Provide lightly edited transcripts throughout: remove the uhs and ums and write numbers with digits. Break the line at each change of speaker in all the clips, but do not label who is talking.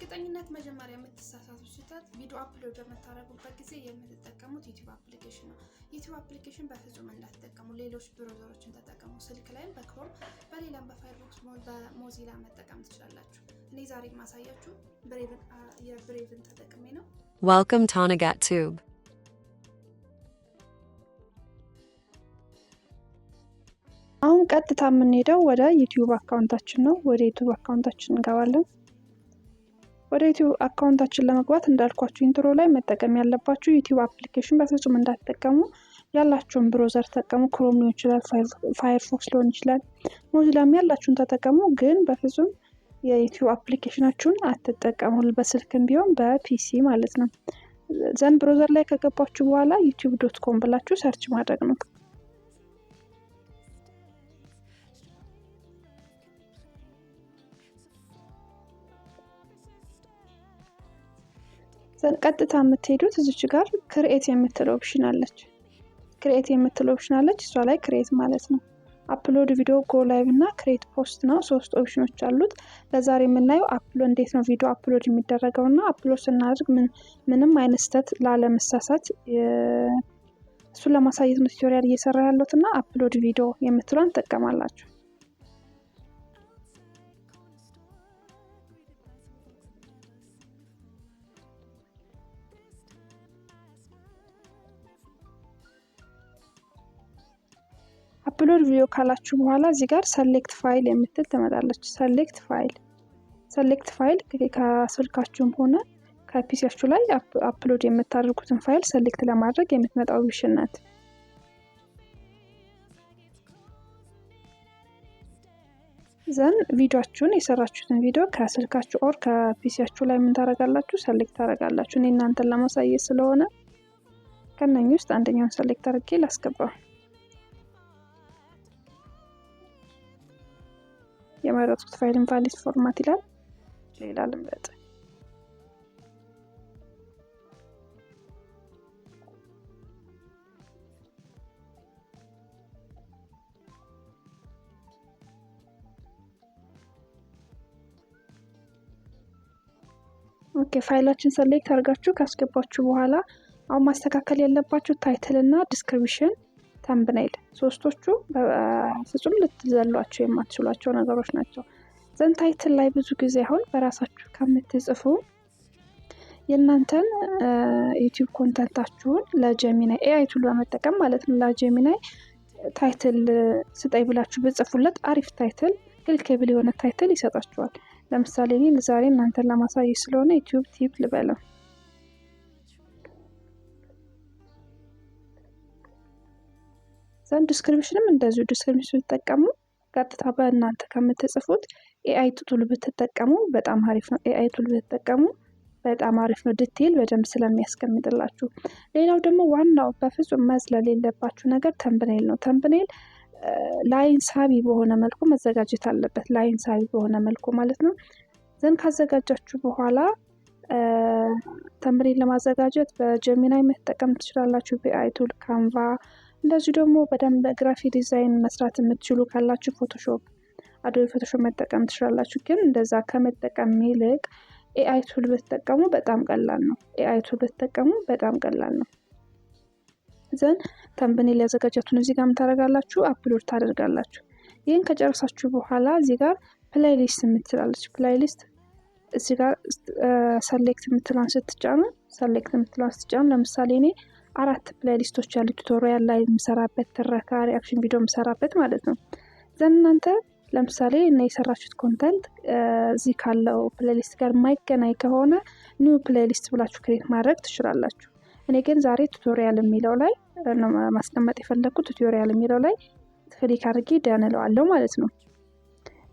በእርግጠኝነት መጀመሪያ የምትሳሳቱት ስህተት ቪዲዮ አፕሎድ በመታረጉበት ጊዜ የምትጠቀሙት ዩቲዩብ አፕሊኬሽን ነው። ዩቲዩብ አፕሊኬሽን በፍጹም እንዳትጠቀሙ፣ ሌሎች ብራውዘሮችን ተጠቀሙ። ስልክ ላይም በክሮም በሌላም በፋየርፎክስ በሞዚላ መጠቀም ትችላላችሁ። እኔ ዛሬ ማሳያችሁ የብሬቭን ተጠቅሜ ነው።
Welcome Tonagat Tube.
አሁን ቀጥታ የምንሄደው ወደ ዩቲዩብ አካውንታችን ነው። ወደ ዩቲዩብ አካውንታችን እንገባለን። ወደ ዩቲዩብ አካውንታችን ለመግባት እንዳልኳችሁ ኢንትሮ ላይ መጠቀም ያለባችሁ ዩቲዩብ አፕሊኬሽን በፍጹም እንዳትጠቀሙ። ያላችሁን ብራውዘር ተጠቀሙ። ክሮም ሊሆን ይችላል፣ ፋየርፎክስ ሊሆን ይችላል፣ ሞዚላም ያላችሁን ተጠቀሙ። ግን በፍጹም የዩቲዩብ አፕሊኬሽናችሁን አትጠቀሙ። በስልክም ቢሆን በፒሲ ማለት ነው። ዘን ብራውዘር ላይ ከገባችሁ በኋላ youtube.com ብላችሁ ሰርች ማድረግ ነው። ዘን ቀጥታ የምትሄዱት እዚች ጋር ክሬት የምትለው ኦፕሽን አለች። እሷ ላይ ክሬት ማለት ነው። አፕሎድ ቪዲዮ፣ ጎ ላይቭ እና ክሬት ፖስት ነው። ሶስት ኦፕሽኖች አሉት። ለዛሬ የምናየው አፕሎድ እንዴት ነው ቪዲዮ አፕሎድ የሚደረገውና አፕሎድ ስናደርግ ምንም አይነት ስህተት ላለመሳሳት እሱን ለማሳየት ነው ቱቶሪያል እየሰራ ያለሁትና አፕሎድ ቪዲዮ የምትሏን ተጠቀማላችሁ። አፕሎድ ቪዲዮ ካላችሁ በኋላ እዚህ ጋር ሰሌክት ፋይል የምትል ትመጣለች። ሰሌክት ፋይል ከስልካችሁም ሆነ ከፒሲያችሁ ላይ አፕሎድ የምታደርጉትን ፋይል ሰሌክት ለማድረግ የምትመጣው ኦፕሽን ናት። ዘን ቪዲዮአችሁን የሰራችሁትን ቪዲዮ ከስልካችሁ ኦር ከፒሲያችሁ ላይ ምን ታደርጋላችሁ? ሰሌክት ታደርጋላችሁ። እኔ እናንተን ለማሳየት ስለሆነ ከነኚህ ውስጥ አንደኛውን ሰሌክት አድርጌ ላስገባው። የመረጥኩት ፋይል ኢንቫሊድ ፎርማት ይላል። ሌላ ልምረጥ። ኦኬ፣ ፋይላችን ሰሌክት አድርጋችሁ ካስገባችሁ በኋላ አሁን ማስተካከል ያለባችሁ ታይትል እና ዲስክሪፕሽን፣ ተምብኔል ሶስቶቹ በፍጹም ልትዘሏቸው የማትችሏቸው ነገሮች ናቸው። ዘን ታይትል ላይ ብዙ ጊዜ አሁን በራሳችሁ ከምትጽፉ የእናንተን ዩቲዩብ ኮንተንታችሁን ለጀሚናይ ኤአይ ቱል በመጠቀም ማለት ነው ለጀሚናይ ታይትል ስጠይ ብላችሁ ብጽፉለት አሪፍ ታይትል፣ ክሊኬብል የሆነ ታይትል ይሰጣችኋል። ለምሳሌ እኔ ዛሬ እናንተን ለማሳየት ስለሆነ ዩቲዩብ ቲፕ ልበለው። ዘን ዲስክሪፕሽንም እንደዚሁ ዲስክሪፕሽን ተጠቀሙ። ቀጥታ በእናንተ ከምትጽፉት ኤአይ ቱል ብትጠቀሙ በጣም አሪፍ ነው። ኤአይ ቱል ብትጠቀሙ በጣም አሪፍ ነው፣ ዲቴል በደንብ ስለሚያስቀምጥላችሁ። ሌላው ደግሞ ዋናው በፍጹም መዝለል የሌለባችሁ ነገር ተምብኔል ነው። ተምብኔል ላይን ሳቢ በሆነ መልኩ መዘጋጀት አለበት። ላይን ሳቢ በሆነ መልኩ ማለት ነው። ዘን ካዘጋጃችሁ በኋላ ተምብኔል ለማዘጋጀት በጀሚናይ መጠቀም ትችላላችሁ፣ በኤአይ ቱል፣ ካንቫ። እንደዚህ ደግሞ በደንብ ግራፊክ ዲዛይን መስራት የምትችሉ ካላችሁ ፎቶሾፕ፣ አዶቤ ፎቶሾፕ መጠቀም ትችላላችሁ። ግን እንደዛ ከመጠቀም ይልቅ ኤአይ ቱል ብትጠቀሙ በጣም ቀላል ነው። ዘን ተምብኔል ያዘጋጃችሁን እዚህ ጋር ምን ታደርጋላችሁ? አፕሎድ ታደርጋላችሁ። ይህን ከጨረሳችሁ በኋላ እዚህ ጋር ፕሌይሊስት የምትላለች። ፕሌይሊስት እዚህ ጋር ሰሌክት የምትሏን ስትጫኑ ለምሳሌ እኔ 4 ፕሌይሊስቶች ያሉ ቱቶሪያል ላይ የምሰራበት፣ ትረካ፣ ሪአክሽን ቪዲዮ የምሰራበት ማለት ነው። ዘን እናንተ ለምሳሌ እና የሰራችሁት ኮንተንት እዚህ ካለው ፕሌይሊስት ጋር የማይገናኝ ከሆነ ኒው ፕሌይሊስት ብላችሁ ክሬት ማድረግ ትችላላችሁ። እኔ ግን ዛሬ ቱቶሪያል የሚለው ላይ ነው ማስቀመጥ የፈለኩት። ቱቶሪያል የሚለው ላይ ክሊክ አድርጌ ደን እለዋለሁ ማለት ነው።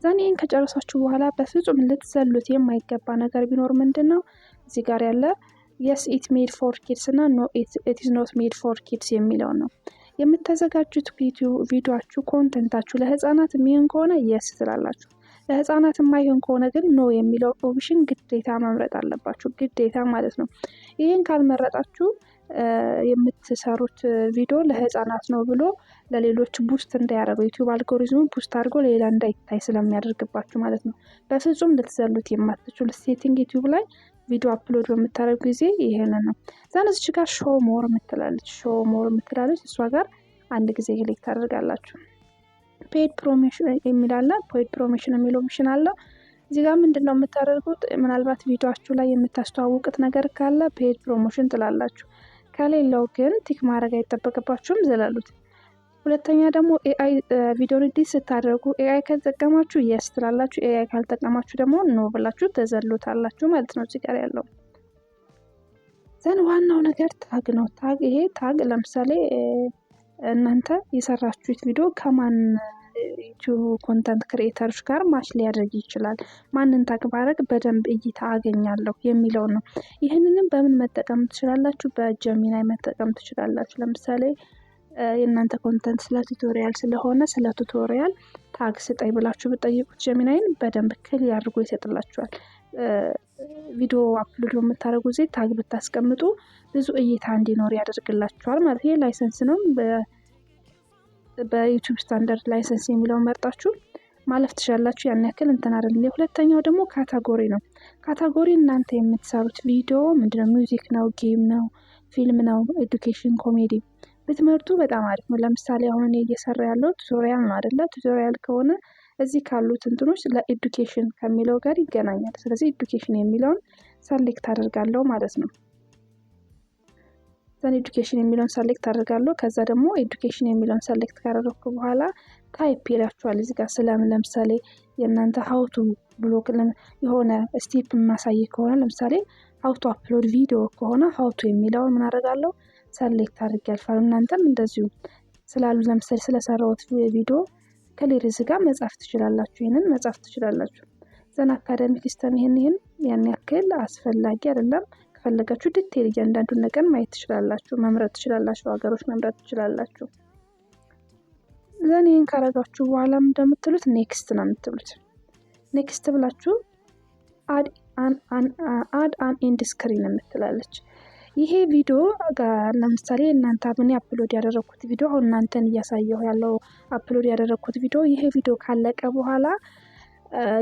ዘን ይህን ከጨረሳችሁ በኋላ በፍጹም ልትዘሉት የማይገባ ነገር ቢኖር ምንድነው እዚህ ጋር ያለ yes it made for kids እና no it is not made for kids የሚለው ነው። የምታዘጋጁት ቪዲዮአችሁ ኮንተንታችሁ ለህፃናት የሚሆን ከሆነ yes ትላላችሁ። ለህፃናት የማይሆን ከሆነ ግን no የሚለው ኦፕሽን ግዴታ መምረጥ አለባችሁ፣ ግዴታ ማለት ነው። ይሄን ካልመረጣችሁ የምትሰሩት ቪዲዮ ለህፃናት ነው ብሎ ለሌሎች ቡስት እንዳያደርገው ዩቲዩብ አልጎሪዝሙን ቡስት አድርጎ ሌላ እንዳይታይ ስለሚያደርግባችሁ ማለት ነው። በፍጹም ልትዘሉት የማትችሉት ሴቲንግ ዩቲዩብ ላይ ቪዲዮ አፕሎድ በምታደርጉ ጊዜ ይሄንን ነው። ዛን እዚች ጋር ሾው ሞር የምትላለች እሷ ጋር አንድ ጊዜ ክሊክ ታደርጋላችሁ። ፔድ ፕሮሞሽን የሚል አለ። ፔድ ፕሮሞሽን የሚለው ኦፕሽን አለ። እዚህ ጋር ምንድነው የምታደርጉት? ምናልባት ቪዲዮአችሁ ላይ የምታስተዋውቁት ነገር ካለ ፔድ ፕሮሞሽን ትላላችሁ። ከሌለው ግን ቲክ ማድረግ አይጠበቅባችሁም፣ ዘላሉት። ሁለተኛ ደግሞ ኤአይ ቪዲዮ ኤዲት ስታደርጉ ኤአይ ከተጠቀማችሁ የስ ትላላችሁ። ኤአይ ካልተጠቀማችሁ ደግሞ ኖ ብላችሁ ተዘሉታላችሁ ማለት ነው። እዚህ ጋር ያለው ዘን ዋናው ነገር ታግ ነው። ይሄ ታግ ለምሳሌ እናንተ የሰራችሁት ቪዲዮ ከማን ዩቲዩብ ኮንተንት ክሬተሮች ጋር ማች ሊያደርግ ይችላል፣ ማንን ታግ ባረግ በደንብ እይታ አገኛለሁ የሚለው ነው። ይህንንም በምን መጠቀም ትችላላችሁ? በጀሚናይ መጠቀም ትችላላችሁ። ለምሳሌ የእናንተ ኮንተንት ስለ ቱቶሪያል ስለሆነ ስለ ቱቶሪያል ታግ ስጠኝ ብላችሁ ብትጠይቁት ጀሚናይን በደንብ ክሊር አድርጎ ይሰጥላችኋል። ቪዲዮ አፕሎድ በምታደርጉ ጊዜ ታግ ብታስቀምጡ ብዙ እይታ እንዲኖር ያደርግላችኋል ማለት ይሄ ላይሰንስ ነው። በዩቲዩብ ስታንዳርድ ላይሰንስ የሚለውን መርጣችሁ ማለፍ ትችላላችሁ። ያን ያክል እንትን አይደለም። ሁለተኛው ደግሞ ካታጎሪ ነው። ካታጎሪ እናንተ የምትሰሩት ቪዲዮ ምንድነው? ሚውዚክ ነው፣ ጌም ነው፣ ፊልም ነው፣ ኤዱኬሽን፣ ኮሜዲ ብትመርጡ በጣም አሪፍ ነው። ለምሳሌ አሁን እኔ እየሰራ ያለው ቱቶሪያል ነው አይደለ? ቱቶሪያል ከሆነ እዚህ ካሉት እንትኖች ለኤዱኬሽን ከሚለው ጋር ይገናኛል። ስለዚህ ኤዱኬሽን የሚለውን ሰሌክት አደርጋለሁ ማለት ነው። ዘን ኤዱኬሽን የሚለውን ሰሌክት አደርጋለሁ። ከዛ ደግሞ ኤዱኬሽን የሚለውን ሰሌክት ካደረኩ በኋላ ታይፕ ይላችኋል እዚህ ጋር ስለምን ለምሳሌ የእናንተ ሀውቱ ብሎክ የሆነ ስቴፕ ማሳይ ከሆነ ለምሳሌ ሀውቱ አፕሎድ ቪዲዮ ከሆነ ሀውቱ የሚለውን ምን አደርጋለሁ? ሰሌክት አድርጌ አልፋለሁ። እናንተም እንደዚሁ ስላሉ ለምሳሌ ስለሰራሁት ቪዲዮ ክሊር እዚህ ጋር መጻፍ ትችላላችሁ። ይሄንን መጻፍ ትችላላችሁ። ዘን አካዳሚክ ሲስተም ይሄን ያን ያክል አስፈላጊ አይደለም። ከፈለጋችሁ ዲቴል እያንዳንዱን ነገር ማየት ትችላላችሁ፣ መምረጥ ትችላላችሁ፣ ሀገሮች መምረጥ ትችላላችሁ። ዘን ይሄን ካረጋችሁ በኋላ እንደምትሉት ኔክስት ነው የምትሉት። ኔክስት ብላችሁ አድ አን ኢንድ ስክሪን የምትላለች። ይሄ ቪዲዮ ለምሳሌ እናንተ አብኔ አፕሎድ ያደረኩት ቪዲዮ አሁን እናንተን እያሳየሁ ያለው አፕሎድ ያደረኩት ቪዲዮ ይሄ ቪዲዮ ካለቀ በኋላ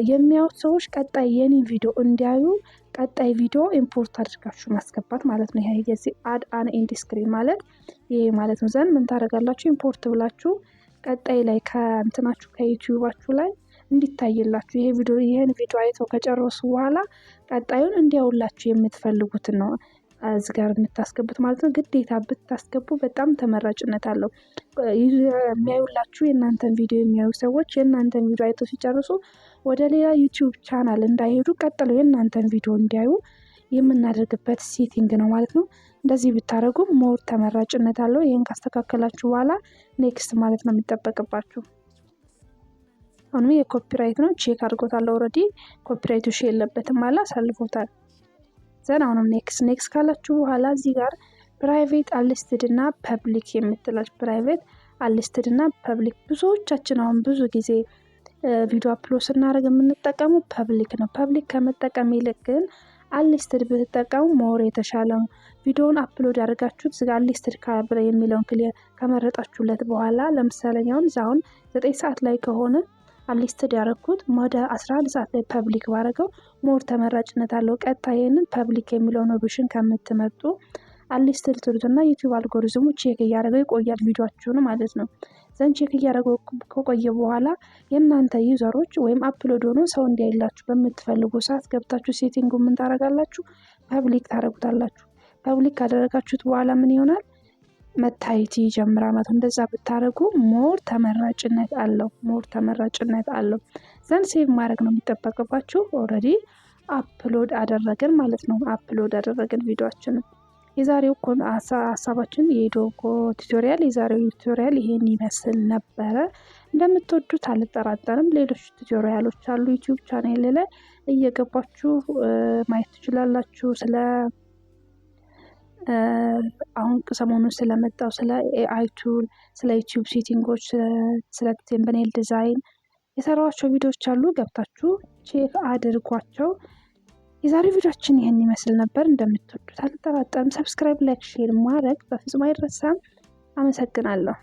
የሚያዩት ሰዎች ቀጣይ የኔ ቪዲዮ እንዲያዩ ቀጣይ ቪዲዮ ኢምፖርት አድርጋችሁ ማስገባት ማለት ነው። ይሄ የዚህ አድ አን ኢንድ ስክሪን ማለት ይሄ ማለት ነው። ዘን ምን ታደርጋላችሁ? ኢምፖርት ብላችሁ ቀጣይ ላይ ከእንትናችሁ ከዩቲዩባችሁ ላይ እንዲታይላችሁ ይሄን ቪዲዮ አይተው ከጨረሱ በኋላ ቀጣዩን እንዲያውላችሁ የምትፈልጉትን ነው እዚህ ጋር የምታስገቡት ማለት ነው። ግዴታ ብታስገቡ በጣም ተመራጭነት አለው። የሚያዩላችሁ የእናንተን ቪዲዮ የሚያዩ ሰዎች የእናንተን ቪዲዮ አይተው ሲጨርሱ ወደ ሌላ ዩቲዩብ ቻናል እንዳይሄዱ ቀጥለው የእናንተን ቪዲዮ እንዲያዩ የምናደርግበት ሴቲንግ ነው ማለት ነው። እንደዚህ ብታደርጉ ሞር ተመራጭነት አለው። ይሄን ካስተካከላችሁ በኋላ ኔክስት ማለት ነው የሚጠበቅባችሁ። አሁንም የኮፒራይት ነው ቼክ አድርጎታል። ኦልሬዲ ኮፒራይቱ ሺ የለበትም ማለት አሳልፎታል። ዘን አሁንም ኔክስት ካላችሁ በኋላ እዚህ ጋር ፕራይቬት አንሊስትድ እና ፐብሊክ የምትላች ፕራይቬት አንሊስትድ እና ፐብሊክ ብዙዎቻችን አሁን ብዙ ጊዜ ቪዲዮ አፕሎድ ስናደርግ የምንጠቀሙ ፐብሊክ ነው። ፐብሊክ ከመጠቀም ይልቅ ግን አንሊስትድ ብትጠቀሙ ሞር የተሻለ ነው። ቪዲዮውን አፕሎድ ያደርጋችሁት እዚህ ጋር አንሊስትድ ካብረ የሚለውን ክሊር ከመረጣችሁለት በኋላ ለምሳሌ አሁን 9 ሰዓት ላይ ከሆነ አንሊስትድ ያደረኩት ወደ 11 ሰዓት ላይ ፐብሊክ ባረገው ሞር ተመራጭነት አለው። ቀጣይ ይሄንን ፐብሊክ የሚለውን ኦፕሽን ከምትመርጡ አንሊስትድ ትሉትና ዩቲዩብ አልጎሪዝሙ ቼክ እያደረገው ይቆያል ቪዲዮአችሁን ማለት ነው። ዘን ቼክ እያደረገው ከቆየ በኋላ የእናንተ ዩዘሮች ወይም አፕሎድ ሆኖ ሰው እንዲያይላችሁ በምትፈልጉ ሰዓት ገብታችሁ ሴቲንጉ ምን ታደርጋላችሁ? ፐብሊክ ታደርጉታላችሁ። ፐብሊክ ካደረጋችሁት በኋላ ምን ይሆናል? መታየት ይጀምራል ማለት ነው። እንደዛ ብታደርጉ ሞር ተመራጭነት አለው። ዘን ሴቭ ማድረግ ነው የሚጠበቅባችሁ። ኦልሬዲ አፕሎድ አደረግን ማለት ነው። አፕሎድ አደረግን ቪዲዮአችንን። የዛሬው ሀሳባችን ቱቶሪያል ይሄን ይመስል ነበረ። እንደምትወዱት አልጠራጠርም። ሌሎች ቱቶሪያሎች አሉ ዩቲዩብ ቻናል ላይ እየገባችሁ ማየት ትችላላችሁ። አሁን ሰሞኑን ስለመጣው ስለ ኤአይ ቱል፣ ስለ ዩቲዩብ ሴቲንጎች፣ ስለ ቴምብኔል ዲዛይን የሰራኋቸው ቪዲዮዎች አሉ። ገብታችሁ ቼክ አድርጓቸው። የዛሬው ቪዲዮአችን ይህን ይመስል ነበር። እንደምትወዱት አልጠራጠርም። ሰብስክራይብ፣ ላይክ፣ ሼር ማድረግ በፍጹም አይረሳም። አመሰግናለሁ።